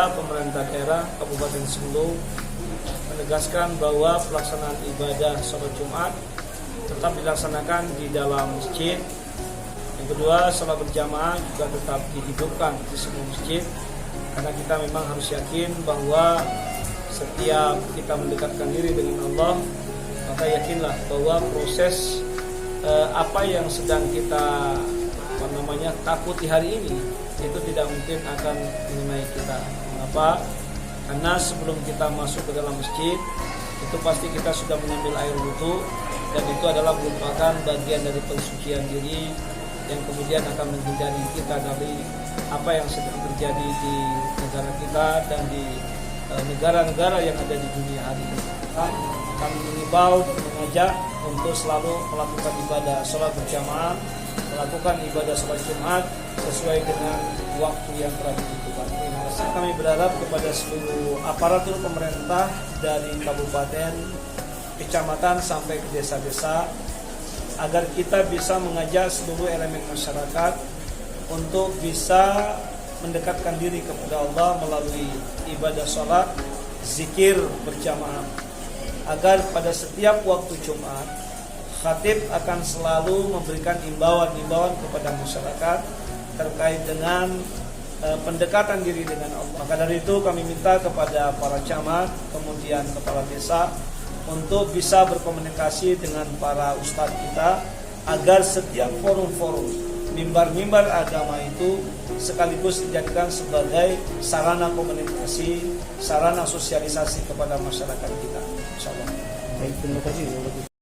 kita, pemerintah daerah Kabupaten Sulu menegaskan bahwa pelaksanaan ibadah sholat Jumat tetap dilaksanakan di dalam masjid. Yang kedua, sholat berjamaah juga tetap dihidupkan di semua masjid, karena kita memang harus yakin bahwa setiap kita mendekatkan diri dengan Allah, maka yakinlah bahwa proses apa yang sedang kita takuti hari ini itu tidak mungkin akan mengenai kita. Mengapa? Karena sebelum kita masuk ke dalam masjid, itu pasti kita sudah mengambil air wudu, dan itu adalah merupakan bagian dari pensucian diri yang kemudian akan menghindari kita dari apa yang sedang terjadi di negara kita dan di negara-negara yang ada di dunia hari ini. Kami mengimbau dan mengajak untuk selalu melakukan ibadah sholat berjamaah, melakukan ibadah sholat Jumat sesuai dengan waktu yang telah ditentukan. Kami berharap kepada seluruh aparatur pemerintah dari kabupaten, kecamatan sampai ke desa-desa, agar kita bisa mengajak seluruh elemen masyarakat untuk bisa mendekatkan diri kepada Allah melalui ibadah sholat, zikir berjamaah, agar pada setiap waktu Jumat khatib akan selalu memberikan imbauan-imbauan kepada masyarakat terkait dengan pendekatan diri dengan Allah. Maka dari itu kami minta kepada para camat, kemudian kepala desa, untuk bisa berkomunikasi dengan para ustadz kita, agar setiap forum-forum, mimbar-mimbar agama itu sekaligus dijadikan sebagai sarana komunikasi, sarana sosialisasi kepada masyarakat kita. Insyaallah. Baik, terima kasih.